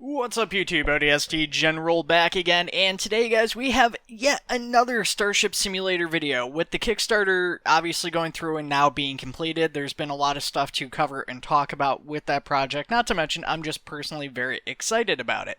What's up YouTube, ODST General back again, and today guys we have yet another Starship Simulator video. With the Kickstarter obviously going through and now being completed, there's been a lot of stuff to cover and talk about with that project, not to mention I'm just personally very excited about it.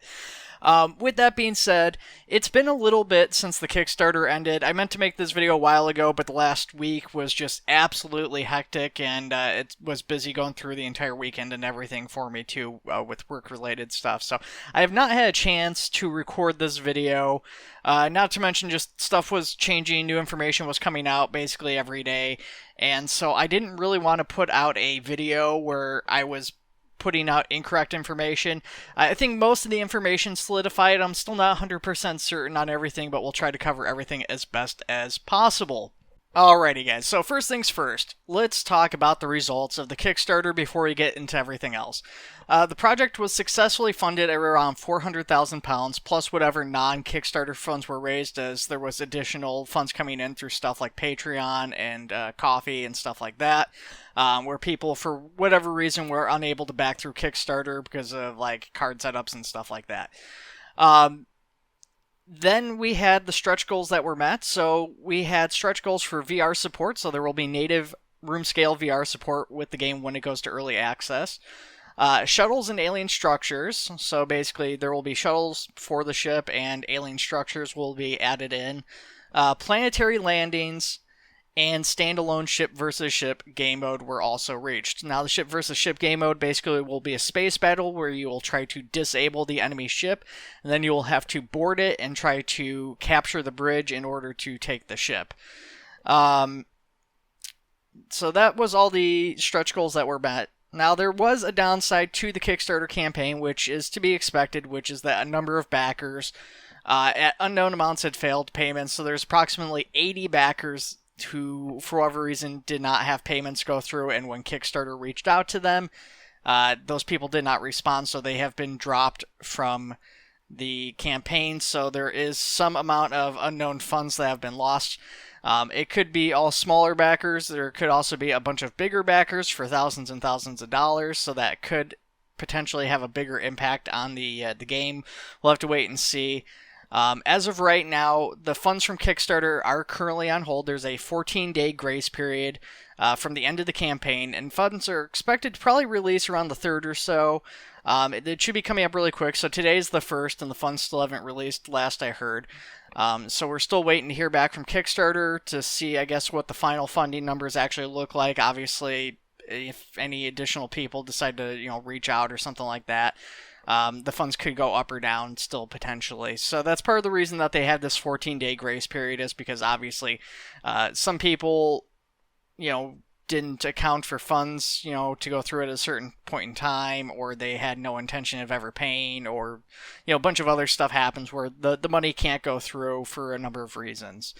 With that being said, it's been a little bit since the Kickstarter ended. I meant to make this video a while ago, but the last week was just absolutely hectic, and it was busy going through the entire weekend and everything for me too, with work-related stuff. So I have not had a chance to record this video. Not to mention just stuff was changing, new information was coming out basically every day, and so I didn't really want to put out a video where I was putting out incorrect information. I think most of the information solidified. I'm still not 100% certain on everything, but we'll try to cover everything as best as possible. Alrighty guys, so first things first, let's talk about the results of the Kickstarter before we get into everything else. The project was successfully funded at around £400,000 plus whatever non-Kickstarter funds were raised, as there was additional funds coming in through stuff like Patreon and coffee and stuff like that, where people for whatever reason were unable to back through Kickstarter because of like card setups and stuff like that. Then we had the stretch goals that were met. So we had stretch goals for VR support, so there will be native room scale VR support with the game when it goes to early access. Shuttles and alien structures, so basically there will be shuttles for the ship and alien structures will be added in. Planetary landings and standalone ship versus ship game mode were also reached. Now the ship versus ship game mode basically will be a space battle where you will try to disable the enemy ship, and then you will have to board it and try to capture the bridge in order to take the ship. So that was all the stretch goals that were met. Now there was a downside to the Kickstarter campaign, which is to be expected, which is that a number of backers at unknown amounts had failed payments, so there's approximately 80 backers who, for whatever reason, did not have payments go through, and when Kickstarter reached out to them, those people did not respond, so they have been dropped from the campaign, so there is some amount of unknown funds that have been lost. It could be all smaller backers, there could also be a bunch of bigger backers for thousands and thousands of dollars, so that could potentially have a bigger impact on the game. We'll have to wait and see. As of right now, the funds from Kickstarter are currently on hold. There's a 14-day grace period from the end of the campaign, and funds are expected to probably release around the 3rd or so. It should be coming up really quick, so today's the 1st, and the funds still haven't released, last I heard. So we're still waiting to hear back from Kickstarter to see, I guess, what the final funding numbers actually look like. Obviously, if any additional people decide to, reach out or something like that, the funds could go up or down still potentially. So that's part of the reason that they had this 14-day grace period, is because obviously some people, didn't account for funds, to go through at a certain point in time, or they had no intention of ever paying, or, a bunch of other stuff happens where the money can't go through for a number of reasons.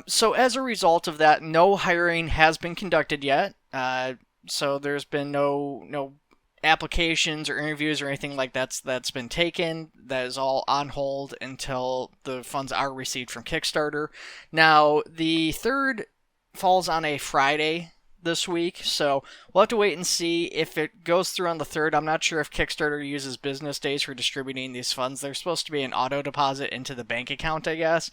So as a result of that, no hiring has been conducted yet. So there's been no applications or interviews or anything like that's been taken. That is all on hold until the funds are received from Kickstarter. Now, the 3rd falls on a Friday this week, so we'll have to wait and see if it goes through on the 3rd. I'm not sure if Kickstarter uses business days for distributing these funds. They're supposed to be an auto deposit into the bank account, I guess.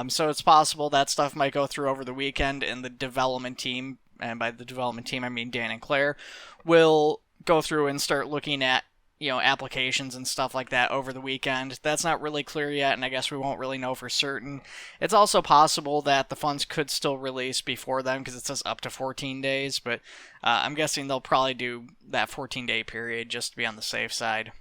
So it's possible that stuff might go through over the weekend, and the development team, and by the development team I mean Dan and Claire, will go through and start looking at, applications and stuff like that over the weekend. That's not really clear yet, and I guess we won't really know for certain. It's also possible that the funds could still release before then, because it says up to 14 days, but I'm guessing they'll probably do that 14-day period just to be on the safe side.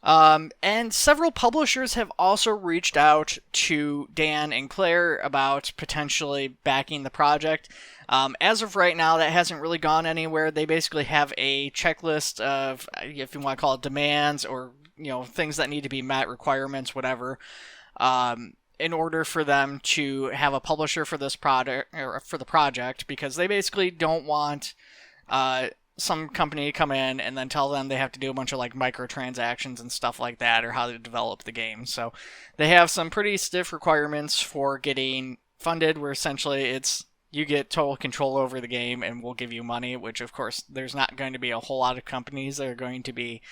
And several publishers have also reached out to Dan and Claire about potentially backing the project. As of right now, that hasn't really gone anywhere. They basically have a checklist of, if you want to call it demands, or, things that need to be met, requirements, whatever, in order for them to have a publisher for this product, or for the project, because they basically don't want, some company come in and then tell them they have to do a bunch of like microtransactions and stuff like that, or how to develop the game. So they have some pretty stiff requirements for getting funded, where essentially it's you get total control over the game and we'll give you money, which of course there's not going to be a whole lot of companies that are going to be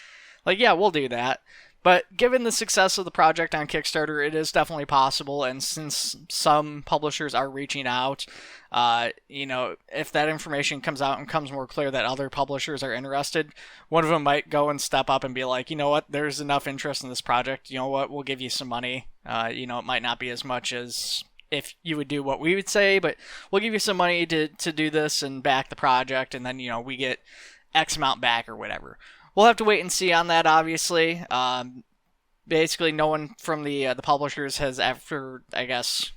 Like, yeah, we'll do that. But given the success of the project on Kickstarter, it is definitely possible. And since some publishers are reaching out, if that information comes out and comes more clear that other publishers are interested, one of them might go and step up and be like, you know what, there's enough interest in this project. You know what, we'll give you some money. It might not be as much as if you would do what we would say, but we'll give you some money to do this and back the project, and then, we get X amount back or whatever. We'll have to wait and see on that, obviously. Basically, no one from the publishers has ever, I guess,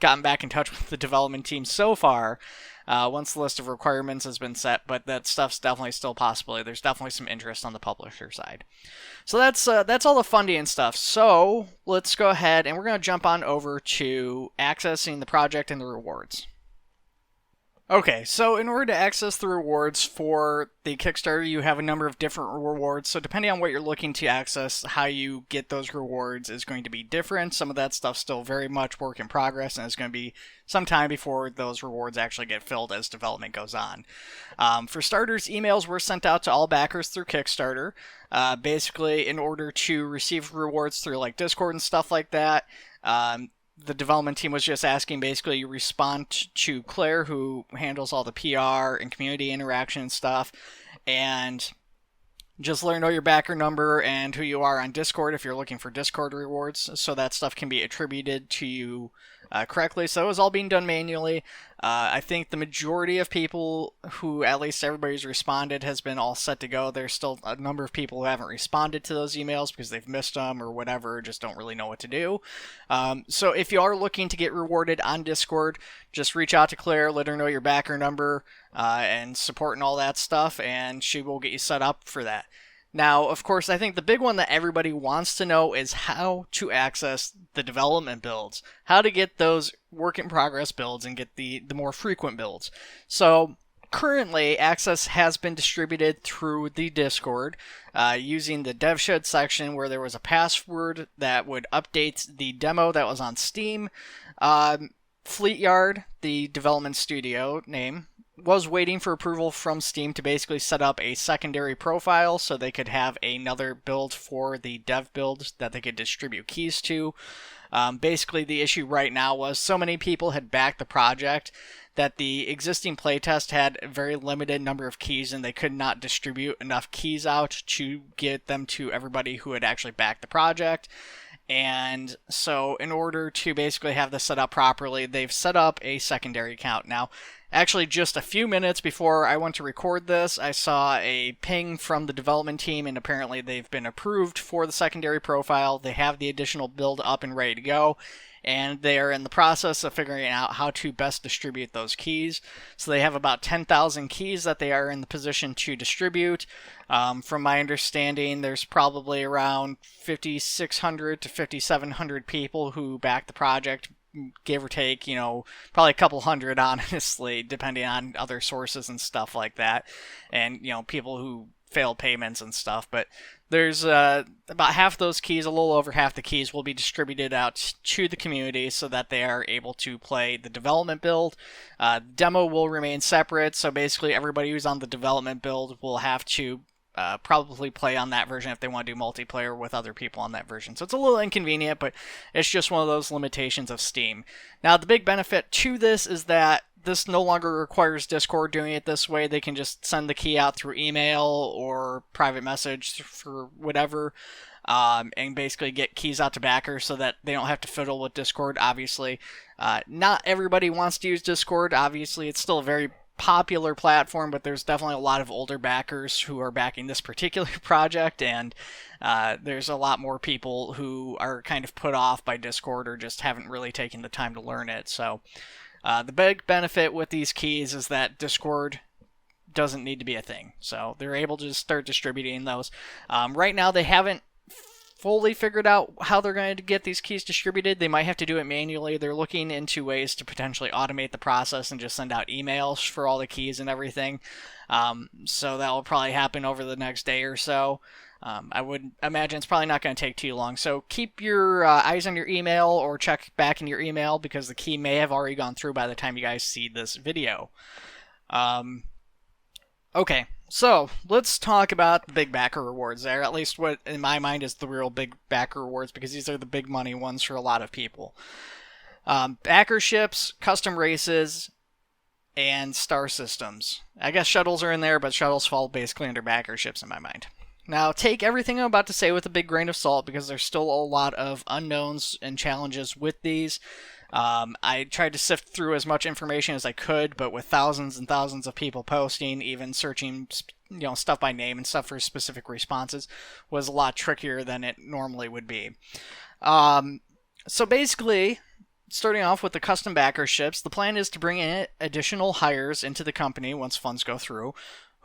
gotten back in touch with the development team so far, once the list of requirements has been set, but that stuff's definitely still a possibility. There's definitely some interest on the publisher side. So that's all the funding and stuff. So let's go ahead and we're going to jump on over to accessing the project and the rewards. Okay, so in order to access the rewards for the Kickstarter, you have a number of different rewards. So depending on what you're looking to access, how you get those rewards is going to be different. Some of that stuff's still very much work in progress, and it's going to be some time before those rewards actually get filled as development goes on. For starters, emails were sent out to all backers through Kickstarter. Basically, in order to receive rewards through like Discord and stuff like that, the development team was just asking, basically, you respond to Claire, who handles all the PR and community interaction and stuff, and just let her know your backer number and who you are on Discord if you're looking for Discord rewards, so that stuff can be attributed to you correctly. So it was all being done manually. I think the majority of people who, at least everybody's responded, has been all set to go. There's still a number of people who haven't responded to those emails because they've missed them or whatever, just don't really know what to do. So if you are looking to get rewarded on Discord, just reach out to Claire, let her know your backer number, and support and all that stuff, and she will get you set up for that. Now, of course, I think the big one that everybody wants to know is how to access the development builds, how to get those work-in-progress builds and get the more frequent builds. So currently, access has been distributed through the Discord using the DevShed section, where there was a password that would update the demo that was on Steam. Fleetyard, the development studio name, was waiting for approval from Steam to basically set up a secondary profile so they could have another build for the dev build that they could distribute keys to. Basically, the issue right now was so many people had backed the project that the existing playtest had a very limited number of keys, and they could not distribute enough keys out to get them to everybody who had actually backed the project. And so in order to basically have this set up properly, they've set up a secondary account. Now, actually, just a few minutes before I went to record this, I saw a ping from the development team, and apparently they've been approved for the secondary profile. They have the additional build up and ready to go, and they are in the process of figuring out how to best distribute those keys. So they have about 10,000 keys that they are in the position to distribute. From my understanding, there's probably around 5,600 to 5,700 people who back the project, give or take, probably a couple hundred, honestly, depending on other sources and stuff like that, and, people who failed payments and stuff. But there's about half those keys, a little over half the keys, will be distributed out to the community so that they are able to play the development build. Demo will remain separate, so basically everybody who's on the development build will have to probably play on that version if they want to do multiplayer with other people on that version. So it's a little inconvenient, but it's just one of those limitations of Steam. Now, the big benefit to this is that this no longer requires Discord doing it this way. They can just send the key out through email or private message for whatever, and basically get keys out to backers so that they don't have to fiddle with Discord, obviously. Not everybody wants to use Discord. Obviously, it's still a very popular platform, but there's definitely a lot of older backers who are backing this particular project, and there's a lot more people who are kind of put off by Discord or just haven't really taken the time to learn it. So the big benefit with these keys is that Discord doesn't need to be a thing, so they're able to just start distributing those. Right now, they haven't fully figured out how they're going to get these keys distributed. They might have to do it manually. They're looking into ways to potentially automate the process and just send out emails for all the keys and everything. So that will probably happen over the next day or so. I would imagine it's probably not going to take too long. So keep your eyes on your email or check back in your email because the key may have already gone through by the time you guys see this video. Okay, So let's talk about the big backer rewards there, at least what in my mind is the real big backer rewards, because these are the big money ones for a lot of people. Backer ships, custom races, and star systems. I guess shuttles are in there, but shuttles fall basically under backer ships in my mind. Now, take everything I'm about to say with a big grain of salt, because there's still a lot of unknowns and challenges with these. I tried to sift through as much information as I could, but with thousands and thousands of people posting, even searching, stuff by name and stuff for specific responses, was a lot trickier than it normally would be. So basically, starting off with the custom backer ships, the plan is to bring in additional hires into the company once funds go through,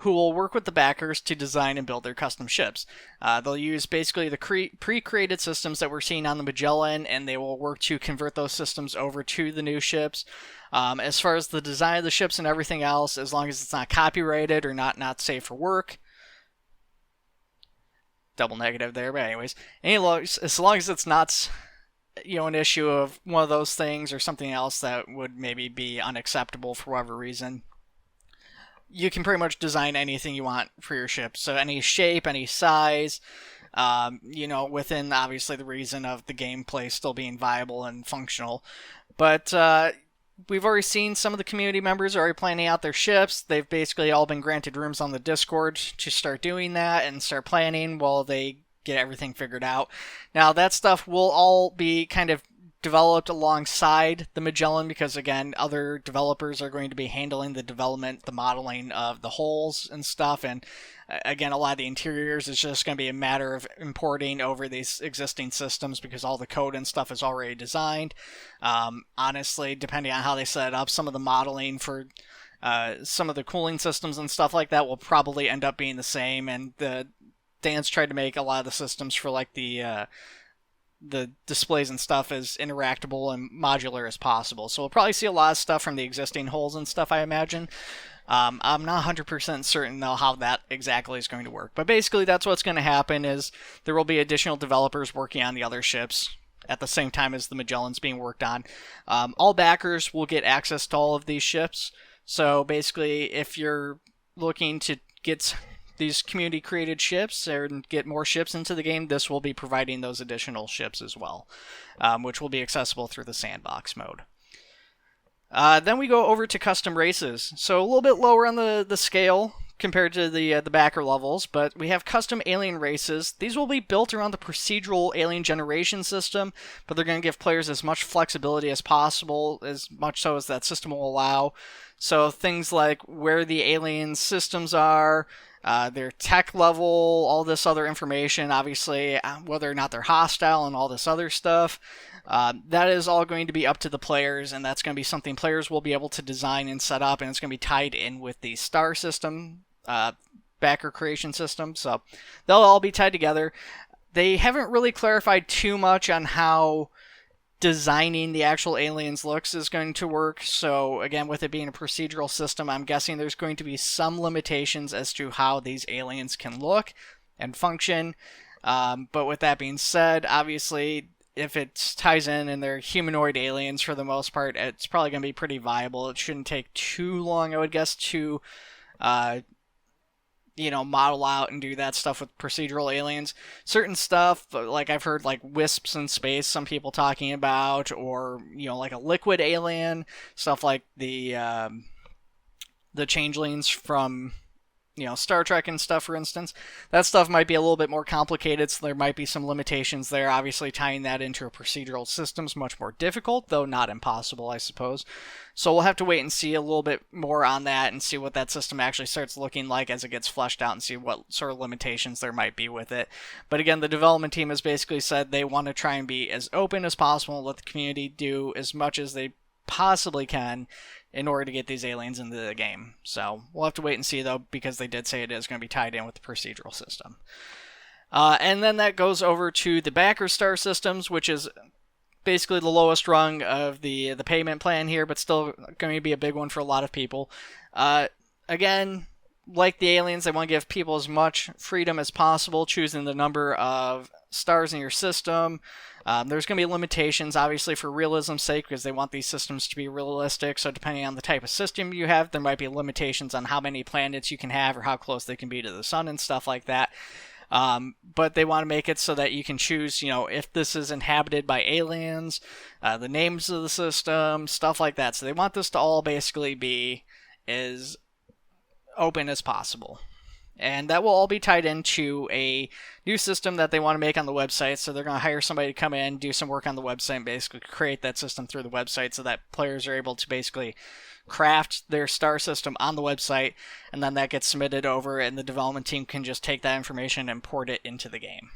who will work with the backers to design and build their custom ships. They'll use basically the pre-created systems that we're seeing on the Magellan, and they will work to convert those systems over to the new ships. As far as the design of the ships and everything else, as long as it's not copyrighted or not safe for work, double negative there, but anyways, as long as it's not an issue of one of those things or something else that would maybe be unacceptable for whatever reason, you can pretty much design anything you want for your ship. So any shape, any size, within obviously the reason of the gameplay still being viable and functional. But we've already seen some of the community members are already planning out their ships. They've basically all been granted rooms on the Discord to start doing that and start planning while they get everything figured out. Now, that stuff will all be kind of developed alongside the Magellan, because again, other developers are going to be handling the development, the modeling of the hulls and stuff, and again, a lot of the interiors is just going to be a matter of importing over these existing systems because all the code and stuff is already designed. Honestly, depending on how they set it up, some of the modeling for some of the cooling systems and stuff like that will probably end up being the same, and Dan's tried to make a lot of the systems for like the displays and stuff as interactable and modular as possible. So we'll probably see a lot of stuff from the existing hulls and stuff, I imagine. I'm not 100% certain, though, how that exactly is going to work. But basically, that's what's going to happen is there will be additional developers working on the other ships at the same time as the Magellan's being worked on. All backers will get access to all of these ships. So basically, if you're looking to get these community-created ships and get more ships into the game, this will be providing those additional ships as well, which will be accessible through the sandbox mode. Then we go over to custom races. So a little bit lower on the scale compared to the backer levels, but we have custom alien races. These will be built around the procedural alien generation system, but they're going to give players as much flexibility as possible, as much so as that system will allow. So things like where the alien systems are, their tech level, all this other information, obviously, whether or not they're hostile and all this other stuff. That is all going to be up to the players, and that's going to be something players will be able to design and set up, and it's going to be tied in with the star system, backer creation system, so they'll all be tied together. They haven't really clarified too much on how designing the actual aliens looks is going to work. So again, with it being a procedural system, I'm guessing there's going to be some limitations as to how these aliens can look and function. But with that being said, obviously, if it ties in and they're humanoid aliens for the most part, it's probably going to be pretty viable. It shouldn't take too long, I would guess, to model out and do that stuff with procedural aliens. Certain stuff, like I've heard like wisps in space, some people talking about, or, like a liquid alien, stuff like the changelings from, Star Trek and stuff, for instance. That stuff might be a little bit more complicated, so there might be some limitations there. Obviously, tying that into a procedural system is much more difficult, though not impossible, I suppose. So we'll have to wait and see a little bit more on that and see what that system actually starts looking like as it gets fleshed out and see what sort of limitations there might be with it. But again, the development team has basically said they want to try and be as open as possible and let the community do as much as they possibly can in order to get these aliens into the game. So we'll have to wait and see, though, because they did say it is going to be tied in with the procedural system. And then that goes over to the backer star systems, which is basically the lowest rung of the payment plan here, but still going to be a big one for a lot of people. Again, like the aliens, they want to give people as much freedom as possible, choosing the number of stars in your system. There's going to be limitations, obviously, for realism's sake, because they want these systems to be realistic. So depending on the type of system you have, there might be limitations on how many planets you can have or how close they can be to the sun and stuff like that. But they want to make it so that you can choose, if this is inhabited by aliens, the names of the system, stuff like that. So they want this to all basically be as open as possible. And that will all be tied into a new system that they want to make on the website. So they're going to hire somebody to come in, do some work on the website, and basically create that system through the website so that players are able to basically craft their star system on the website, and then that gets submitted over, and the development team can just take that information and port it into the game.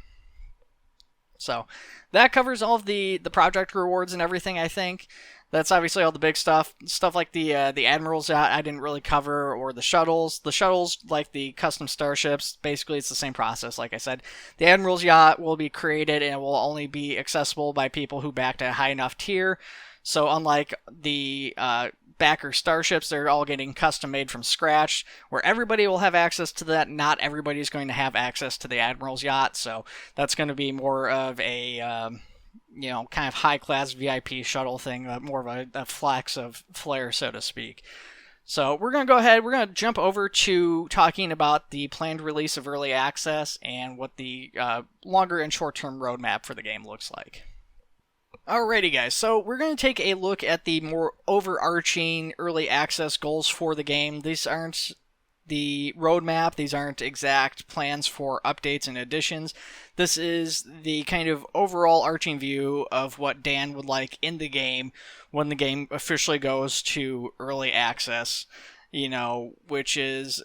So that covers all of the project rewards and everything, I think. That's obviously all the big stuff. Stuff like the Admiral's yacht I didn't really cover, or the shuttles. The shuttles, like the custom starships, basically it's the same process, like I said. The Admiral's yacht will be created and it will only be accessible by people who backed a high enough tier. So unlike the backer starships, they're all getting custom made from scratch, where everybody will have access to that. Not everybody's going to have access to the Admiral's yacht, so that's going to be more of a kind of high-class VIP shuttle thing, more of a flex of flair, so to speak. So we're going to go ahead, we're going to jump over to talking about the planned release of Early Access and what the longer and short-term roadmap for the game looks like. Alrighty guys, so we're going to take a look at the more overarching Early Access goals for the game. These aren't the roadmap, these aren't exact plans for updates and additions. This is the kind of overall arching view of what Dan would like in the game when the game officially goes to Early Access, which is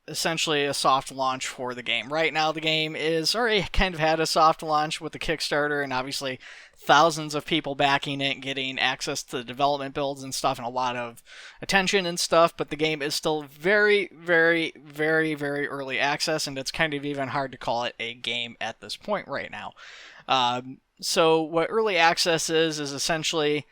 essentially a soft launch for the game. Right now the game is already kind of had a soft launch with the Kickstarter, and obviously thousands of people backing it, getting access to the development builds and stuff, and a lot of attention and stuff, but the game is still very, very, very, very early access, and it's kind of even hard to call it a game at this point right now. So what early access is essentially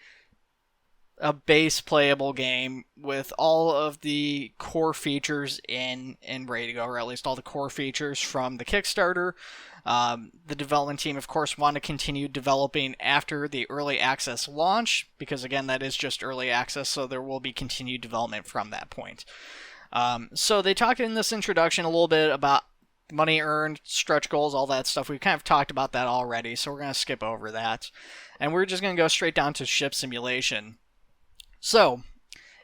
a base playable game with all of the core features in ready to go, or at least all the core features from the Kickstarter. The development team, of course, want to continue developing after the early access launch, because again, that is just early access, so there will be continued development from that point. So they talked in this introduction a little bit about money earned, stretch goals, all that stuff. We've kind of talked about that already, so we're going to skip over that. And we're just going to go straight down to ship simulation. So,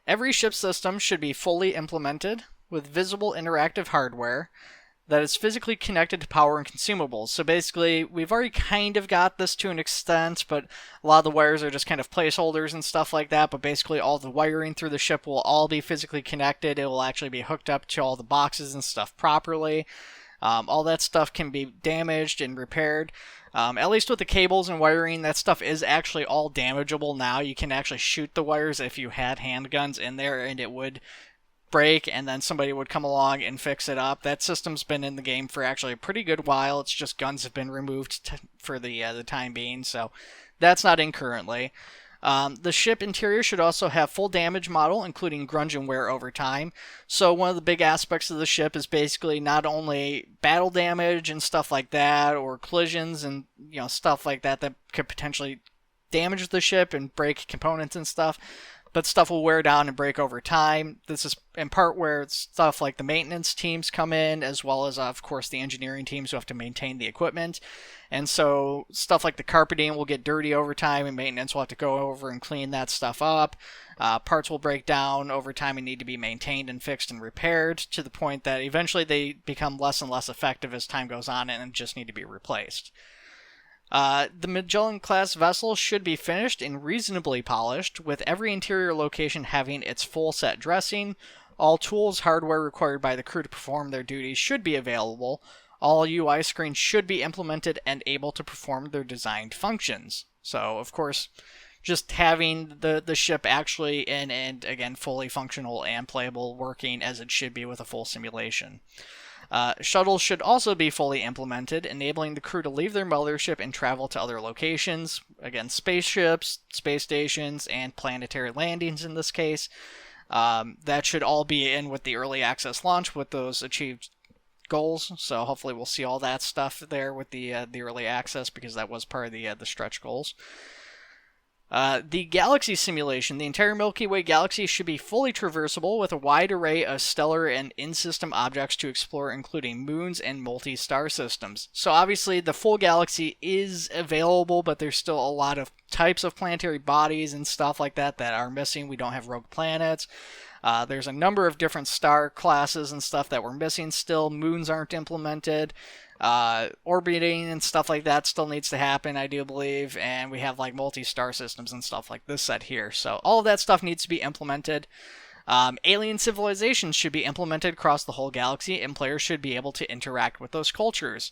every ship system should be fully implemented with visible interactive hardware that is physically connected to power and consumables. So basically, we've already kind of got this to an extent, but a lot of the wires are just kind of placeholders and stuff like that, but basically all the wiring through the ship will all be physically connected. It will actually be hooked up to all the boxes and stuff properly. All that stuff can be damaged and repaired. At least with the cables and wiring, that stuff is actually all damageable now. You can actually shoot the wires if you had handguns in there, and it would break, and then somebody would come along and fix it up. That system's been in the game for actually a pretty good while. It's just guns have been removed for the time being, so that's not in currently. The ship interior should also have full damage model, including grunge and wear over time. So one of the big aspects of the ship is basically not only battle damage and stuff like that, or collisions and stuff like that that could potentially damage the ship and break components and stuff, but stuff will wear down and break over time. This is in part where stuff like the maintenance teams come in, as well as, of course, the engineering teams who have to maintain the equipment. And so stuff like the carpeting will get dirty over time, and maintenance will have to go over and clean that stuff up. Parts will break down over time and need to be maintained and fixed and repaired, to the point that eventually they become less and less effective as time goes on and just need to be replaced. The Magellan-class vessel should be finished and reasonably polished, with every interior location having its full set dressing. All tools, hardware required by the crew to perform their duties should be available. All UI screens should be implemented and able to perform their designed functions. So, of course, just having the ship actually in and, again, fully functional and playable, working as it should be with a full simulation. Shuttles should also be fully implemented, enabling the crew to leave their mothership and travel to other locations. Again, spaceships, space stations, and planetary landings in this case. That should all be in with the early access launch with those achieved goals. So hopefully we'll see all that stuff there with the early access, because that was part of the stretch goals. The galaxy simulation. The entire Milky Way galaxy should be fully traversable with a wide array of stellar and in-system objects to explore, including moons and multi-star systems. So obviously the full galaxy is available, but there's still a lot of types of planetary bodies and stuff like that that are missing. We don't have rogue planets. There's a number of different star classes and stuff that we're missing still. Moons aren't implemented. Orbiting and stuff like that still needs to happen, I do believe, and we have like multi-star systems and stuff like this set here. So all of that stuff needs to be implemented. Alien civilizations should be implemented across the whole galaxy, and players should be able to interact with those cultures.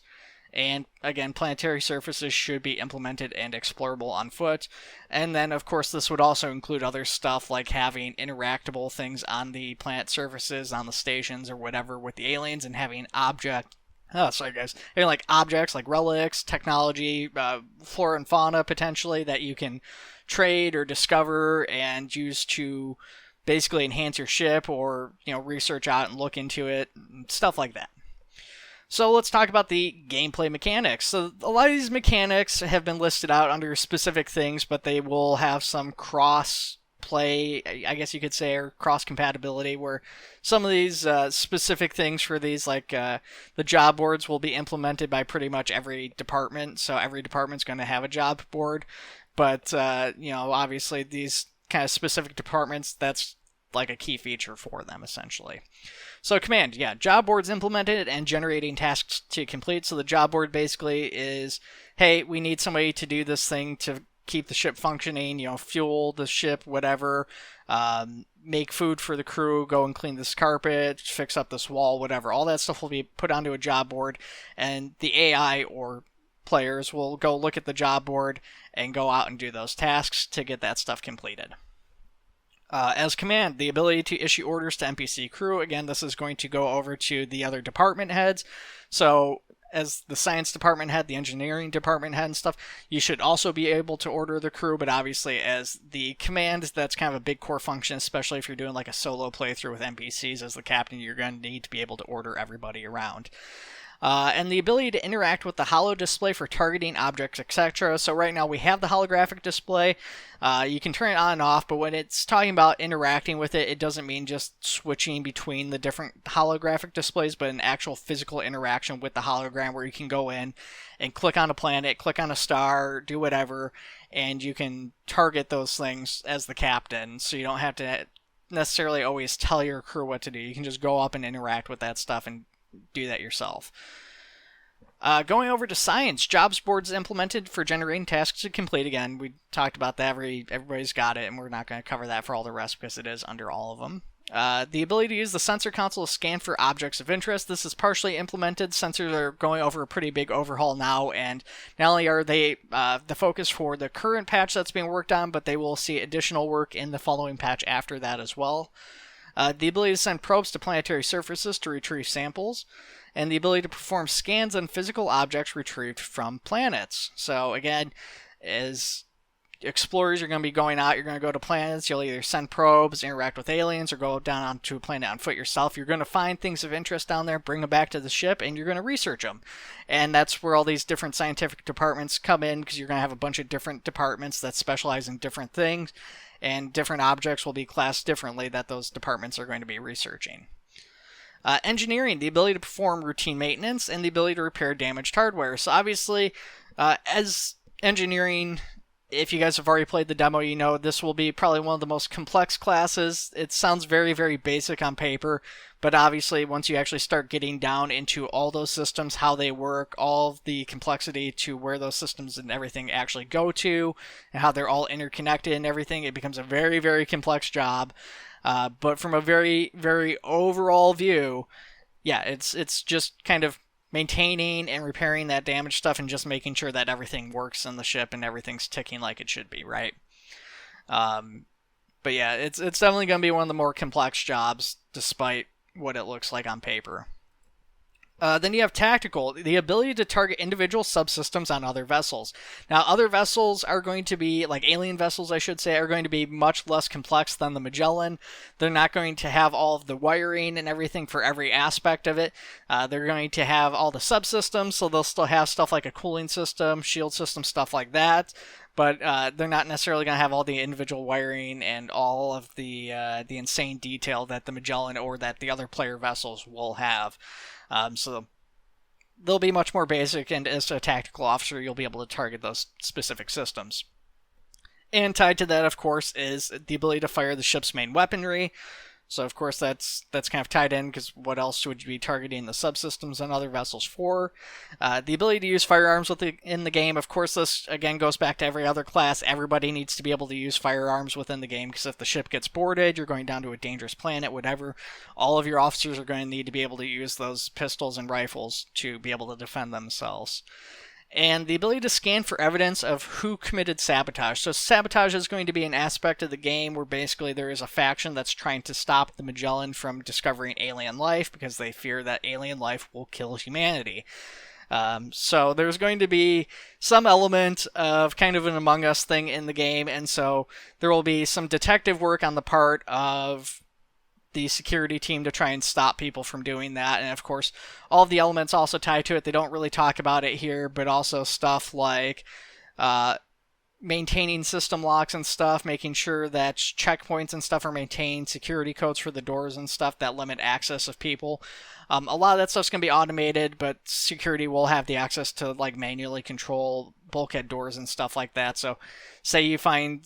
And again, planetary surfaces should be implemented and explorable on foot. And then, of course, this would also include other stuff like having interactable things on the planet surfaces, on the stations, or whatever with the aliens, and having like objects like relics, technology, flora and fauna potentially that you can trade or discover and use to basically enhance your ship, or research out and look into it, stuff like that. So let's talk about the gameplay mechanics. So a lot of these mechanics have been listed out under specific things, but they will have some cross play, I guess you could say, or cross compatibility, where some of these specific things for these, like the job boards, will be implemented by pretty much every department. So every department's going to have a job board, but obviously these kind of specific departments, that's like a key feature for them essentially. So command, job boards implemented and generating tasks to complete. So the job board basically is, hey, we need somebody to do this thing to keep the ship functioning, fuel the ship, whatever, make food for the crew, go and clean this carpet, fix up this wall, whatever. All that stuff will be put onto a job board, and the AI or players will go look at the job board and go out and do those tasks to get that stuff completed. As command, the ability to issue orders to NPC crew. Again, this is going to go over to the other department heads. So as the science department head, the engineering department head and stuff, you should also be able to order the crew, but obviously as the command, that's kind of a big core function, especially if you're doing like a solo playthrough with NPCs. As the captain, you're going to need to be able to order everybody around. And the ability to interact with the holo display for targeting objects, etc. So right now we have the holographic display. You can turn it on and off, but when it's talking about interacting with it, it doesn't mean just switching between the different holographic displays, but an actual physical interaction with the hologram, where you can go in and click on a planet, click on a star, do whatever, and you can target those things as the captain, so you don't have to necessarily always tell your crew what to do. You can just go up and interact with that stuff and do that yourself. Going over to science, jobs boards implemented for generating tasks to complete. Again, we talked about that. Everybody's got it, and we're not going to cover that for all the rest because it is under all of them. The ability to use the sensor console to scan for objects of interest. This is partially implemented. Sensors are going over a pretty big overhaul now, and not only are they the focus for the current patch that's being worked on, but they will see additional work in the following patch after that as well. The ability to send probes to planetary surfaces to retrieve samples, and the ability to perform scans on physical objects retrieved from planets. So again, as explorers, you're going to be going out, you're going to go to planets, you'll either send probes, interact with aliens, or go down onto a planet on foot yourself. You're going to find things of interest down there, bring them back to the ship, and you're going to research them. And that's where all these different scientific departments come in, because you're going to have a bunch of different departments that specialize in different things, and different objects will be classed differently that those departments are going to be researching. Engineering, the ability to perform routine maintenance, and the ability to repair damaged hardware. So obviously, as engineering, if you guys have already played the demo, you know this will be probably one of the most complex classes. It sounds very, very basic on paper, but obviously once you actually start getting down into all those systems, how they work, all of the complexity to where those systems and everything actually go to, and how they're all interconnected and everything, it becomes a very, very complex job. But from a very, very overall view, it's just kind of maintaining and repairing that damaged stuff and just making sure that everything works in the ship and everything's ticking like it should be, right? But yeah, it's definitely going to be one of the more complex jobs, despite what it looks like on paper. Then you have tactical, the ability to target individual subsystems on other vessels. Now, other vessels are going to be, like alien vessels, I should say, are going to be much less complex than the Magellan. They're not going to have all of the wiring and everything for every aspect of it. They're going to have all the subsystems, so they'll still have stuff like a cooling system, shield system, stuff like that. But they're not necessarily going to have all the individual wiring and all of the insane detail that the Magellan or that the other player vessels will have. So they'll be much more basic, and as a tactical officer, you'll be able to target those specific systems. And tied to that, of course, is the ability to fire the ship's main weaponry. So, of course, that's kind of tied in, because what else would you be targeting the subsystems and other vessels for? The ability to use firearms in the game, of course, this, again, goes back to every other class. Everybody needs to be able to use firearms within the game, because if the ship gets boarded, you're going down to a dangerous planet, whatever, all of your officers are going to need to be able to use those pistols and rifles to be able to defend themselves. And the ability to scan for evidence of who committed sabotage. So sabotage is going to be an aspect of the game where basically there is a faction that's trying to stop the Magellan from discovering alien life because they fear that alien life will kill humanity. So there's going to be some element of kind of an Among Us thing in the game, and so there will be some detective work on the part of the security team to try and stop people from doing that. And of course, all of the elements also tie to it. They don't really talk about it here, but also stuff like maintaining system locks and stuff, making sure that checkpoints and stuff are maintained, security codes for the doors and stuff that limit access of people. A lot of that stuff's going to be automated, but security will have the access to like manually control bulkhead doors and stuff like that. So say you find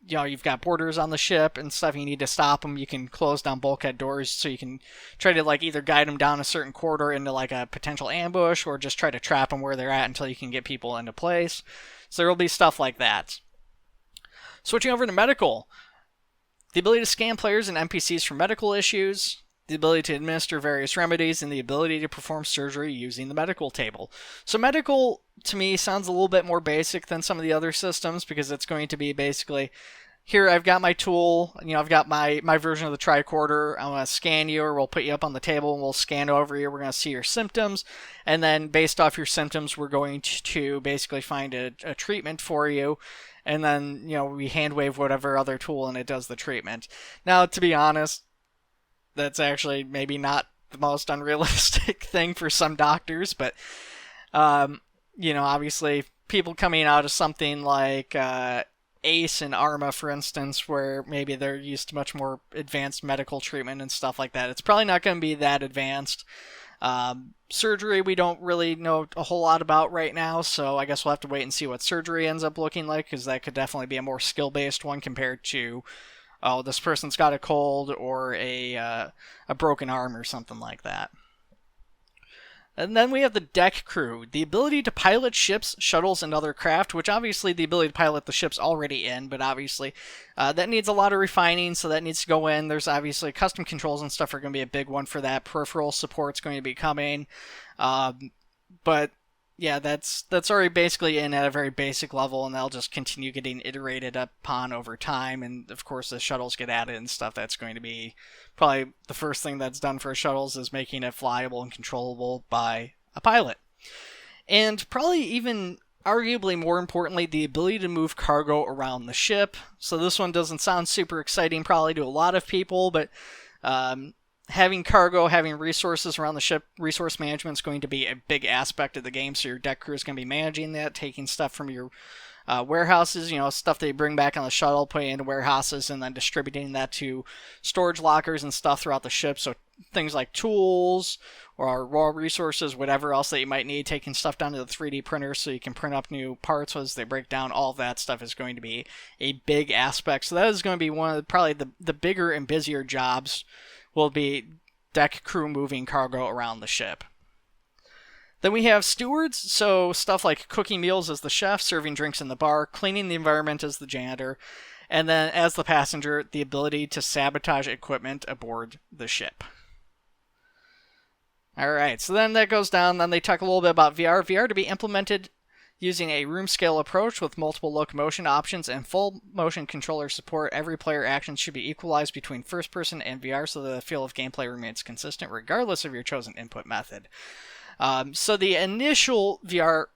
you've got boarders on the ship and stuff, you need to stop them, you can close down bulkhead doors so you can try to like either guide them down a certain corridor into like a potential ambush or just try to trap them where they're at until you can get people into place. So there will be stuff like that. Switching over to medical, the ability to scan players and NPCs for medical issues, the ability to administer various remedies, and the ability to perform surgery using the medical table. So medical, to me, sounds a little bit more basic than some of the other systems, because it's going to be basically, here I've got my tool, I've got my version of the tricorder, I'm going to scan you, or we'll put you up on the table and we'll scan over you, we're going to see your symptoms, and then based off your symptoms, we're going to basically find a treatment for you, and then, we hand wave whatever other tool and it does the treatment. Now, to be honest, that's actually maybe not the most unrealistic thing for some doctors, but, obviously people coming out of something like ACE and ARMA, for instance, where maybe they're used to much more advanced medical treatment and stuff like that, it's probably not going to be that advanced. Surgery, we don't really know a whole lot about right now, so I guess we'll have to wait and see what surgery ends up looking like, because that could definitely be a more skill-based one compared to, oh, this person's got a cold or a broken arm or something like that. And then we have the deck crew, the ability to pilot ships, shuttles, and other craft, which obviously the ability to pilot the ship's already in, but obviously that needs a lot of refining, so that needs to go in. There's obviously custom controls and stuff are going to be a big one for that. Peripheral support's going to be coming, but yeah, that's already basically in at a very basic level, and they'll just continue getting iterated upon over time. And of course, as shuttles get added and stuff, that's going to be probably the first thing that's done for shuttles, is making it flyable and controllable by a pilot. And probably even arguably more importantly, the ability to move cargo around the ship. So this one doesn't sound super exciting probably to a lot of people, but having cargo, having resources around the ship, resource management is going to be a big aspect of the game. So your deck crew is going to be managing that, taking stuff from your warehouses, stuff that you bring back on the shuttle, putting it into warehouses, and then distributing that to storage lockers and stuff throughout the ship. So things like tools or raw resources, whatever else that you might need, taking stuff down to the 3D printer so you can print up new parts as they break down. All of that stuff is going to be a big aspect. So that is going to be one of probably the bigger and busier jobs, will be deck crew moving cargo around the ship. Then we have stewards, so stuff like cooking meals as the chef, serving drinks in the bar, cleaning the environment as the janitor, and then as the passenger, the ability to sabotage equipment aboard the ship. Alright, so then that goes down, then they talk a little bit about VR. VR to be implemented Using a room scale approach with multiple locomotion options and full motion controller support, every player action should be equalized between first person and VR so that the feel of gameplay remains consistent regardless of your chosen input method. So the initial VR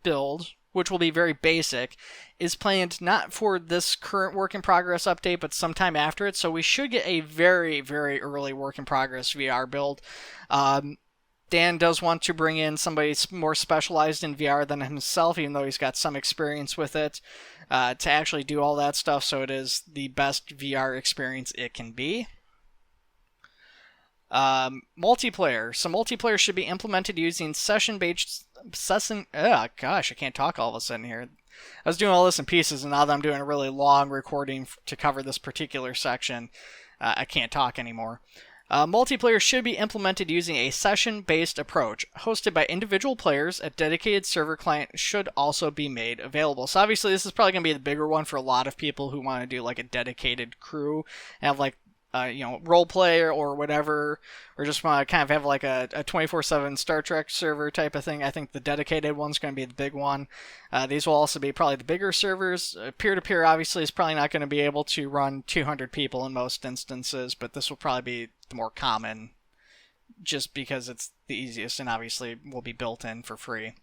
build, which will be very basic, is planned not for this current work in progress update, but sometime after it. So we should get a very, very early work in progress VR build. Dan does want to bring in somebody more specialized in VR than himself, even though he's got some experience with it, to actually do all that stuff so it is the best VR experience it can be. Multiplayer. So multiplayer should be implemented using session-based... I can't talk all of a sudden here. I was doing all this in pieces, and now that I'm doing a really long recording to cover this particular section, I can't talk anymore. Multiplayer should be implemented using a session-based approach. Hosted by individual players, a dedicated server client should also be made available. So obviously this is probably going to be the bigger one for a lot of people who want to do like a dedicated crew, and have like role play or whatever, or just want to kind of have like a 24/7 Star Trek server type of thing. I think the dedicated one's going to be the big one. These will also be probably the bigger servers. Peer-to-peer obviously is probably not going to be able to run 200 people in most instances, but this will probably be the more common just because it's the easiest and obviously will be built in for free.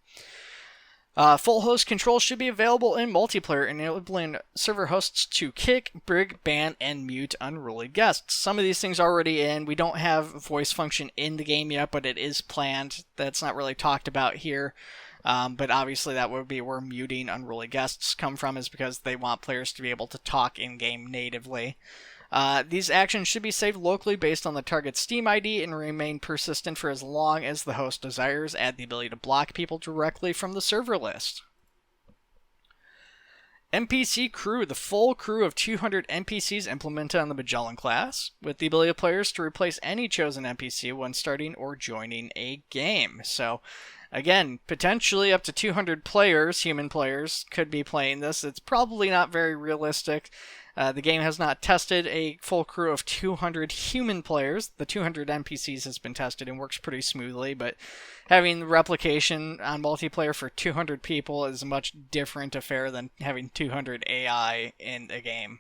Full host control should be available in multiplayer, enabling server hosts to kick, brig, ban, and mute unruly guests. Some of these things are already in. We don't have voice function in the game yet, but it is planned. That's not really talked about here. But obviously that would be where muting unruly guests come from, is because they want players to be able to talk in-game natively. These actions should be saved locally based on the target's Steam ID and remain persistent for as long as the host desires. Add the ability to block people directly from the server list. NPC crew. The full crew of 200 NPCs implemented on the Magellan class, with the ability of players to replace any chosen NPC when starting or joining a game. So, again, potentially up to 200 players, human players, could be playing this. It's probably not very realistic. The game has not tested a full crew of 200 human players. The 200 NPCs has been tested and works pretty smoothly, but having replication on multiplayer for 200 people is a much different affair than having 200 AI in a game.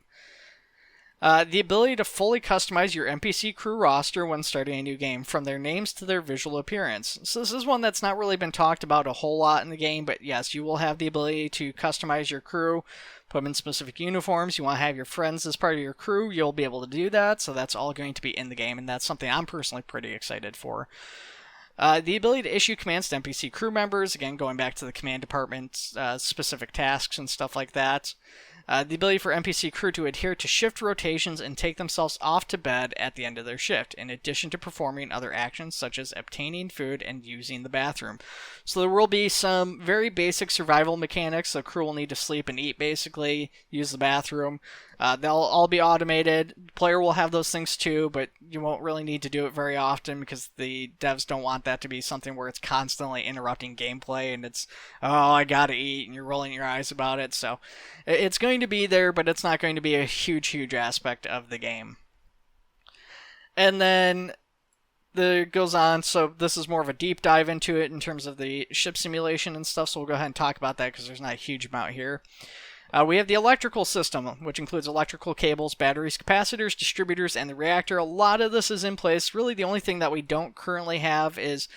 The ability to fully customize your NPC crew roster when starting a new game, from their names to their visual appearance. So this is one that's not really been talked about a whole lot in the game, but yes, you will have the ability to customize your crew, put them in specific uniforms. You want to have your friends as part of your crew, you'll be able to do that, so that's all going to be in the game, and that's something I'm personally pretty excited for. The ability to issue commands to NPC crew members, again going back to the command department, specific tasks and stuff like that. The ability for NPC crew to adhere to shift rotations and take themselves off to bed at the end of their shift, in addition to performing other actions such as obtaining food and using the bathroom. So there will be some very basic survival mechanics. The crew will need to sleep and eat, basically, use the bathroom. They'll all be automated. The player will have those things too, but you won't really need to do it very often because the devs don't want that to be something where it's constantly interrupting gameplay and it's, oh, I gotta eat, and you're rolling your eyes about it. So it's going to be there, but it's not going to be a huge aspect of the game. And then goes on, so this is more of a deep dive into it in terms of the ship simulation and stuff, so we'll go ahead and talk about that because there's not a huge amount here. We have the electrical system, which includes electrical cables, batteries, capacitors, distributors, and the reactor. A lot of this is in place. Really, the only thing that we don't currently have is,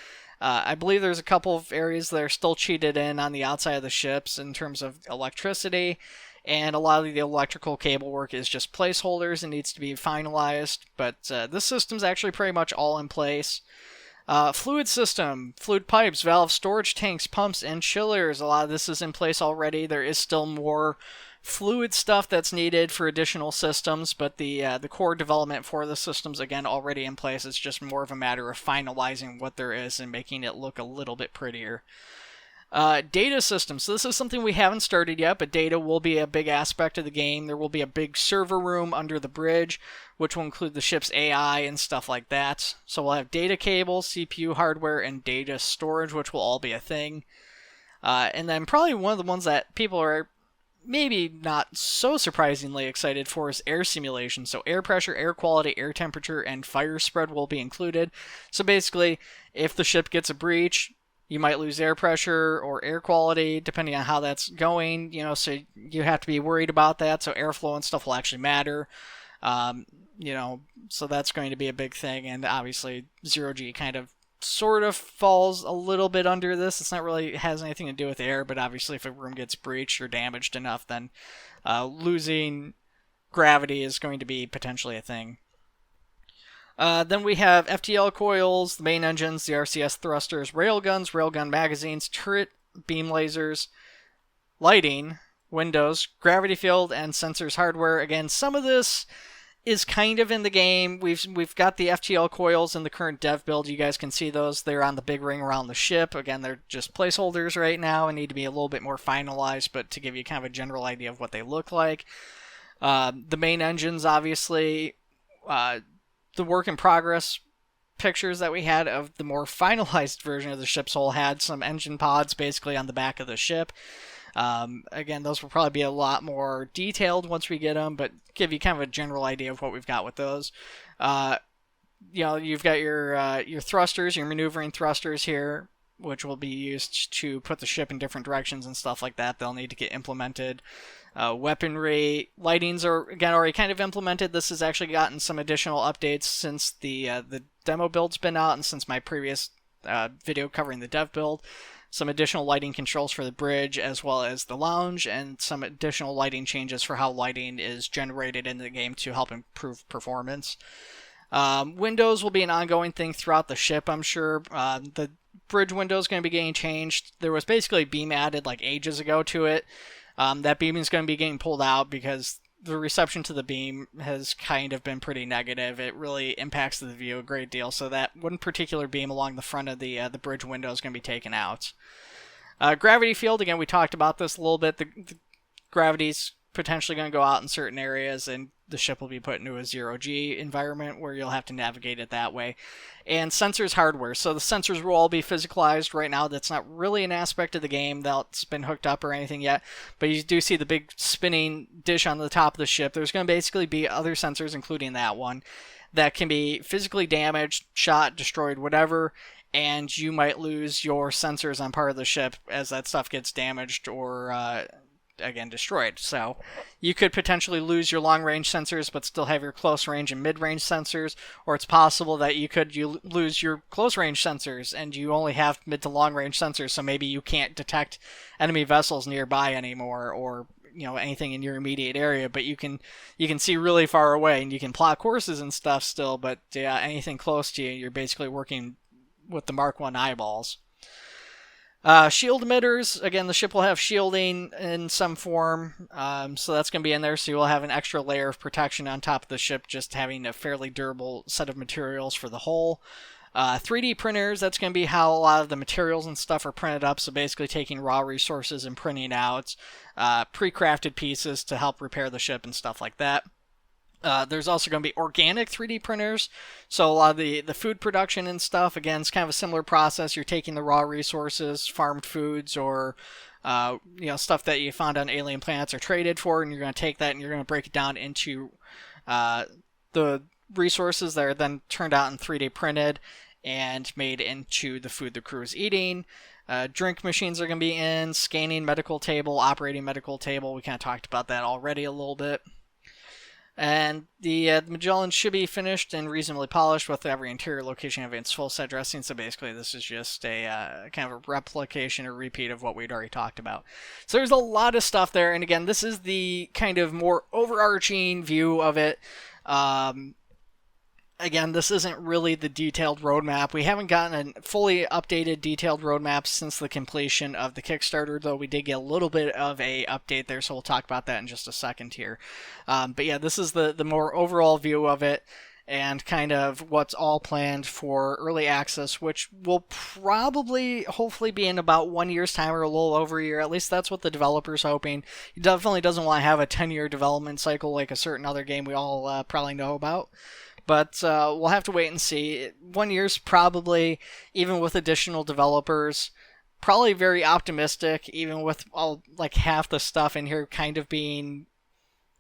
I believe there's a couple of areas that are still cheated in on the outside of the ships in terms of electricity, and a lot of the electrical cable work is just placeholders and needs to be finalized, but this system's actually pretty much all in place. Fluid system, fluid pipes, valves, storage tanks, pumps, and chillers. A lot of this is in place already. There is still more fluid stuff that's needed for additional systems, but the core development for the systems, again, already in place. It's just more of a matter of finalizing what there is and making it look a little bit prettier. Data system. So this is something we haven't started yet, but data will be a big aspect of the game. There will be a big server room under the bridge, which will include the ship's AI and stuff like that. So we'll have data cables, CPU hardware, and data storage, which will all be a thing. And then probably one of the ones that people are maybe not so surprisingly excited for is air simulation. So air pressure, air quality, air temperature, and fire spread will be included. So basically, if the ship gets a breach, You might lose air pressure or air quality depending on how that's going, so you have to be worried about that. So airflow and stuff will actually matter. Um, so that's going to be a big thing. And obviously, zero G kind of sort of falls a little bit under this. It's not really has anything to do with air, but obviously, if a room gets breached or damaged enough, then losing gravity is going to be potentially a thing. Then we have FTL coils, the main engines, the RCS thrusters, railgun magazines, turret beam lasers, lighting, windows, gravity field, and sensors hardware. Again, some of this is kind of in the game. We've got the FTL coils in the current dev build. You guys can see those. They're on the big ring around the ship. Again, they're just placeholders right now and need to be a little bit more finalized, but to give you kind of a general idea of what they look like. The main engines, obviously, the work in progress pictures that we had of the more finalized version of the ship's hull had some engine pods basically on the back of the ship. Again, those will probably be a lot more detailed once we get them, but give you kind of a general idea of what we've got with those. You've got your thrusters, your maneuvering thrusters here, which will be used to put the ship in different directions and stuff like that. They'll need to get implemented. Weaponry, lightings are again already kind of implemented. This has actually gotten some additional updates since the demo build's been out and since my previous video covering the dev build. Some additional lighting controls for the bridge as well as the lounge, and some additional lighting changes for how lighting is generated in the game to help improve performance. Windows will be an ongoing thing throughout the ship, I'm sure. The bridge window is going to be getting changed. There was basically a beam added like ages ago to it. That beam is going to be getting pulled out because the reception to the beam has kind of been pretty negative. It really impacts the view a great deal, so that one particular beam along the front of the bridge window is going to be taken out. Gravity field, again, we talked about this a little bit. The gravity's potentially going to go out in certain areas, and the ship will be put into a zero-G environment where you'll have to navigate it that way. And sensors hardware. So the sensors will all be physicalized right now. That's not really an aspect of the game that's been hooked up or anything yet, but you do see the big spinning dish on the top of the ship. There's going to basically be other sensors, including that one, that can be physically damaged, shot, destroyed, whatever, and you might lose your sensors on part of the ship as that stuff gets damaged or again destroyed. So you could potentially lose your long range sensors but still have your close range and mid range sensors, or it's possible that you lose your close range sensors and you only have mid to long range sensors, so maybe you can't detect enemy vessels nearby anymore or anything in your immediate area, but you can see really far away and you can plot courses and stuff still, but anything close to you, you're basically working with the Mark 1 eyeballs. Shield emitters, again, the ship will have shielding in some form, so that's going to be in there, so you will have an extra layer of protection on top of the ship, just having a fairly durable set of materials for the hull. 3D printers, that's going to be how a lot of the materials and stuff are printed up, so basically taking raw resources and printing out pre-crafted pieces to help repair the ship and stuff like that. There's also going to be organic 3D printers, so a lot of the food production and stuff, again, it's kind of a similar process. You're taking the raw resources, farmed foods, or stuff that you found on alien planets or traded for, and you're going to take that and you're going to break it down into the resources that are then turned out and 3D printed and made into the food the crew is eating. Drink machines are going to be in, scanning medical table, operating medical table. We kind of talked about that already a little bit. And the Magellan should be finished and reasonably polished with every interior location having its full set dressing. So basically this is just a kind of a replication or repeat of what we'd already talked about. So there's a lot of stuff there. And again, this is the kind of more overarching view of it. Again, this isn't really the detailed roadmap. We haven't gotten a fully updated detailed roadmap since the completion of the Kickstarter, though we did get a little bit of a update there, so we'll talk about that in just a second here. But yeah, this is the more overall view of it and kind of what's all planned for early access, which will probably, hopefully, be in about 1 year's time or a little over a year. At least that's what the developer's hoping. He definitely doesn't want to have a 10-year development cycle like a certain other game we all probably know about. But we'll have to wait and see. 1 year's probably, even with additional developers, probably very optimistic, even with all like half the stuff in here kind of being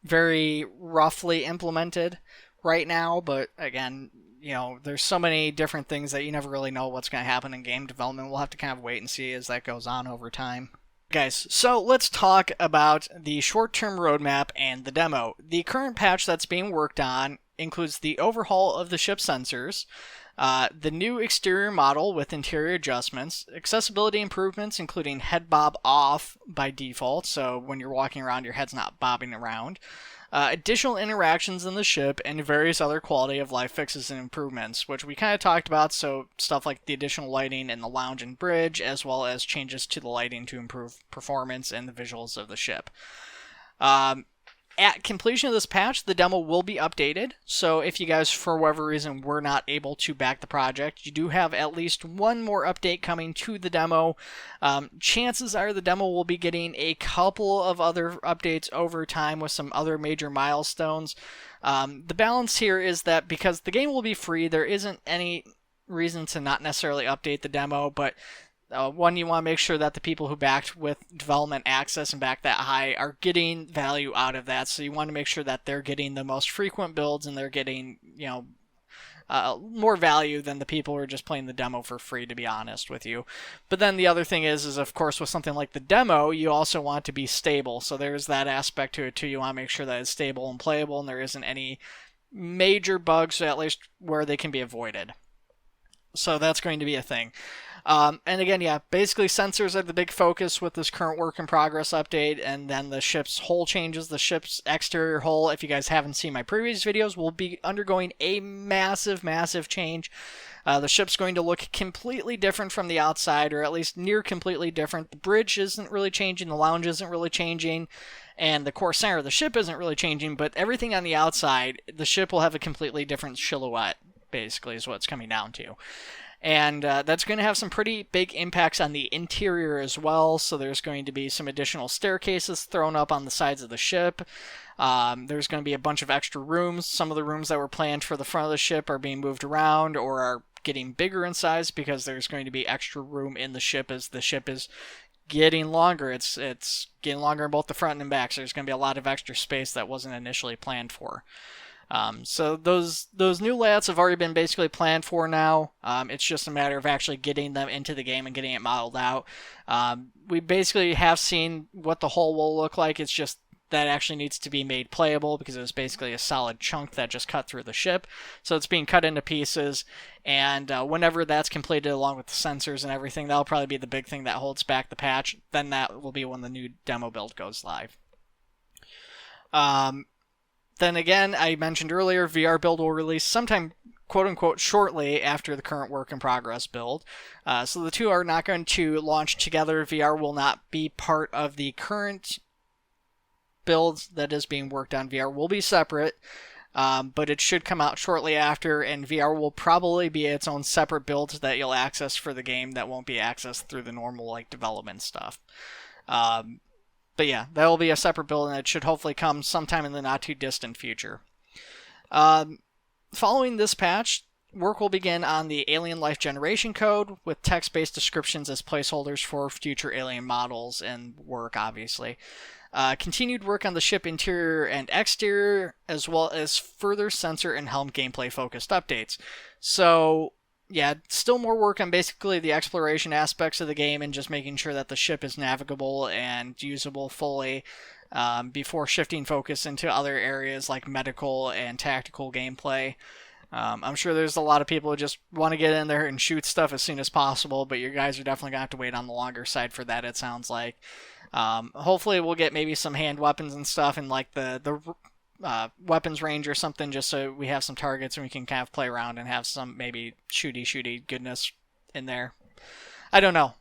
very roughly implemented right now. But again, there's so many different things that you never really know what's going to happen in game development. We'll have to kind of wait and see as that goes on over time. Guys, so let's talk about the short-term roadmap and the demo. The current patch that's being worked on includes the overhaul of the ship sensors, the new exterior model with interior adjustments, accessibility improvements including head bob off by default, so when you're walking around your head's not bobbing around, additional interactions in the ship, and various other quality of life fixes and improvements, which we kind of talked about, so stuff like the additional lighting in the lounge and bridge, as well as changes to the lighting to improve performance and the visuals of the ship. At completion of this patch, the demo will be updated, so if you guys, for whatever reason, were not able to back the project, you do have at least one more update coming to the demo. Chances are the demo will be getting a couple of other updates over time with some other major milestones. The balance here is that because the game will be free, there isn't any reason to not necessarily update the demo, but one, you want to make sure that the people who backed with development access and backed that high are getting value out of that. So you want to make sure that they're getting the most frequent builds and they're getting, more value than the people who are just playing the demo for free, to be honest with you. But then the other thing is of course, with something like the demo, you also want to be stable. So there's that aspect to it too. You want to make sure that it's stable and playable and there isn't any major bugs, at least where they can be avoided. So that's going to be a thing. And again, yeah, basically sensors are the big focus with this current work in progress update, and then the ship's hull changes. The ship's exterior hull, if you guys haven't seen my previous videos, will be undergoing a massive, massive change. The ship's going to look completely different from the outside, or at least near completely different. The bridge isn't really changing, the lounge isn't really changing, and the core center of the ship isn't really changing, but everything on the outside, the ship will have a completely different silhouette, basically, is what it's coming down to. And that's going to have some pretty big impacts on the interior as well. So there's going to be some additional staircases thrown up on the sides of the ship. There's going to be a bunch of extra rooms. Some of the rooms that were planned for the front of the ship are being moved around or are getting bigger in size because there's going to be extra room in the ship as the ship is getting longer. It's getting longer in both the front and back. So there's going to be a lot of extra space that wasn't initially planned for. So those new layouts have already been basically planned for now. It's just a matter of actually getting them into the game and getting it modeled out. We basically have seen what the hull will look like. It's just that actually needs to be made playable because it was basically a solid chunk that just cut through the ship. So it's being cut into pieces, and whenever that's completed along with the sensors and everything, that'll probably be the big thing that holds back the patch. Then that will be when the new demo build goes live. Then again, I mentioned earlier, VR build will release sometime, quote-unquote, shortly after the current work in progress build. So the two are not going to launch together. VR will not be part of the current build that is being worked on. VR will be separate, but it should come out shortly after, and VR will probably be its own separate build that you'll access for the game that won't be accessed through the normal development stuff. But yeah, that will be a separate build, and it should hopefully come sometime in the not-too-distant future. Following this patch, work will begin on the alien life generation code, with text-based descriptions as placeholders for future alien models and work, obviously. Continued work on the ship interior and exterior, as well as further sensor and helm gameplay-focused updates. So yeah, still more work on basically the exploration aspects of the game and just making sure that the ship is navigable and usable fully before shifting focus into other areas like medical and tactical gameplay. I'm sure there's a lot of people who just want to get in there and shoot stuff as soon as possible, but you guys are definitely going to have to wait on the longer side for that, it sounds like. Hopefully we'll get maybe some hand weapons and stuff in the weapons range or something, just so we have some targets and we can kind of play around and have some maybe shooty goodness in there. I don't know.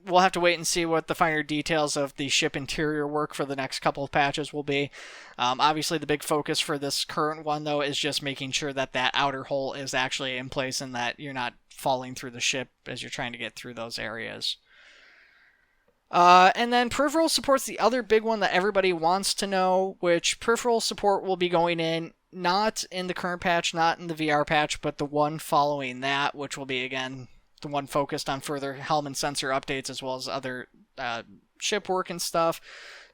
We'll have to wait and see what the finer details of the ship interior work for the next couple of patches will be. Obviously the big focus for this current one though is just making sure that that outer hull is actually in place and that you're not falling through the ship as you're trying to get through those areas. And then peripheral support's the other big one that everybody wants to know, which peripheral support will be going in, not in the current patch, not in the VR patch, but the one following that, which will be, again, the one focused on further helm and sensor updates as well as other ship work and stuff.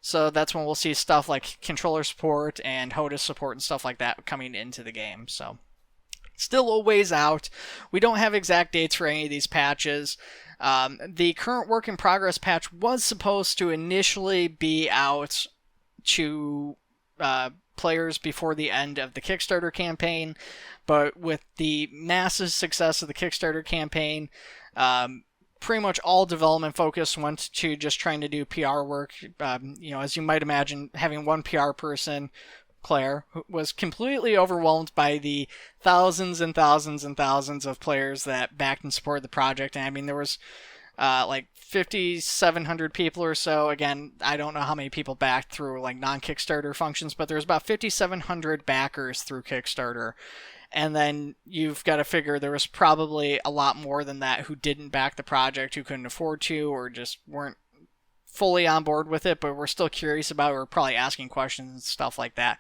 So that's when we'll see stuff like controller support and HOTAS support and stuff like that coming into the game. So Still a ways out. We don't have exact dates for any of these patches. The current work in progress patch was supposed to initially be out to players before the end of the Kickstarter campaign, but with the massive success of the Kickstarter campaign, pretty much all development focus went to just trying to do PR work. As you might imagine, having one PR person, Claire, was completely overwhelmed by the thousands and thousands and thousands of players that backed and supported the project. And I mean, there was like 5,700 people or so. Again, I don't know how many people backed through like non-Kickstarter functions, but there's about 5,700 backers through Kickstarter. And then you've got to figure there was probably a lot more than that who didn't back the project, who couldn't afford to, or just weren't fully on board with it, but we're still curious about it. We're probably asking questions and stuff like that.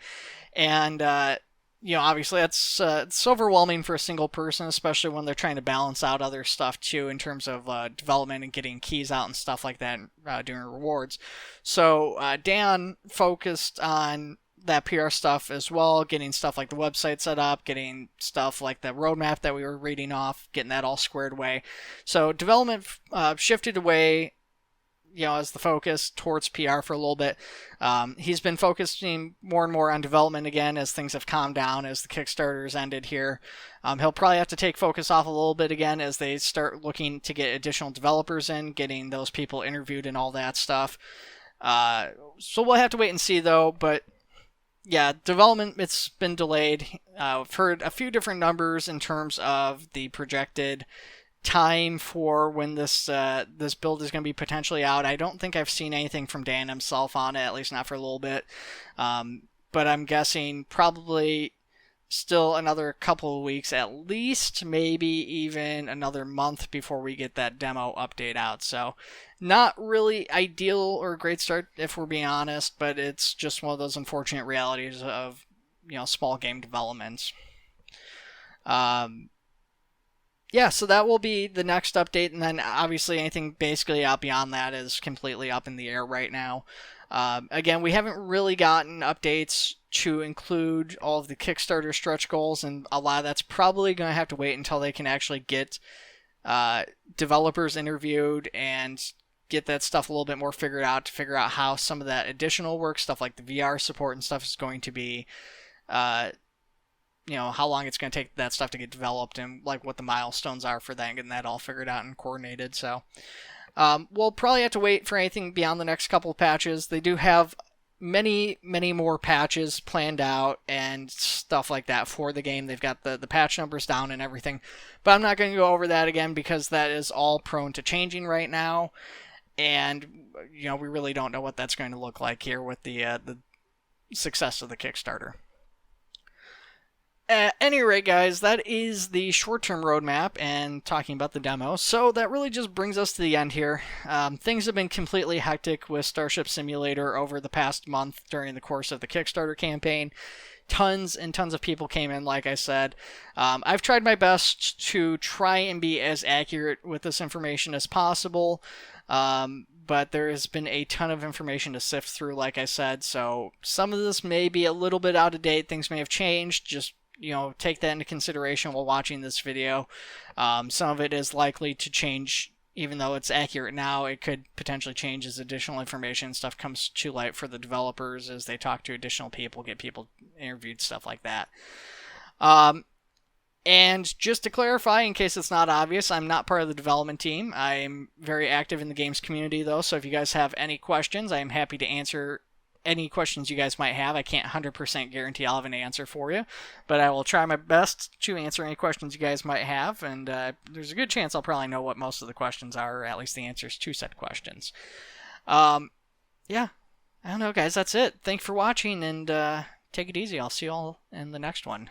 And, obviously that's it's overwhelming for a single person, especially when they're trying to balance out other stuff too in terms of development and getting keys out and stuff like that, and doing rewards. So Dan focused on that PR stuff as well, getting stuff like the website set up, getting stuff like the roadmap that we were reading off, getting that all squared away. So development shifted away, as the focus towards PR for a little bit. He's been focusing more and more on development again as things have calmed down, as the Kickstarters ended here. He'll probably have to take focus off a little bit again as they start looking to get additional developers in, getting those people interviewed and all that stuff. So we'll have to wait and see though, but yeah, development, it's been delayed. I've heard a few different numbers in terms of the projected time for when this build is going to be potentially out. I don't think I've seen anything from Dan himself on it, at least not for a little bit. But I'm guessing probably still another couple of weeks at least, maybe even another month before we get that demo update out. So not really ideal or a great start if we're being honest, but it's just one of those unfortunate realities of small game developments. So that will be the next update, and then obviously anything basically out beyond that is completely up in the air right now. Again, we haven't really gotten updates to include all of the Kickstarter stretch goals, and a lot of that's probably going to have to wait until they can actually get developers interviewed and get that stuff a little bit more figured out, to figure out how some of that additional work, stuff like the VR support and stuff, is going to be, how long it's going to take that stuff to get developed, and like what the milestones are for that, and getting that all figured out and coordinated. So we'll probably have to wait for anything beyond the next couple of patches. They do have many more patches planned out and stuff like that for the game. They've got the patch numbers down and everything, but I'm not going to go over that again because that is all prone to changing right now, and we really don't know what that's going to look like here with the success of the Kickstarter. At any rate, guys, that is the short-term roadmap and talking about the demo. So that really just brings us to the end here. Things have been completely hectic with Starship Simulator over the past month during the course of the Kickstarter campaign. Tons and tons of people came in, like I said. I've tried my best to try and be as accurate with this information as possible, but there has been a ton of information to sift through, like I said, so some of this may be a little bit out of date. Things may have changed. Just take that into consideration while watching this video. Some of it is likely to change, even though it's accurate now. It could potentially change as additional information and stuff comes to light for the developers as they talk to additional people, get people interviewed, stuff like that. And just to clarify, in case it's not obvious, I'm not part of the development team. I'm very active in the games community, though, so if you guys have any questions, I am happy to answer any questions you guys might have. I can't 100% guarantee I'll have an answer for you, but I will try my best to answer any questions you guys might have, and there's a good chance I'll probably know what most of the questions are, or at least the answers to said questions. I don't know, guys, that's it. Thanks for watching, and take it easy. I'll see you all in the next one.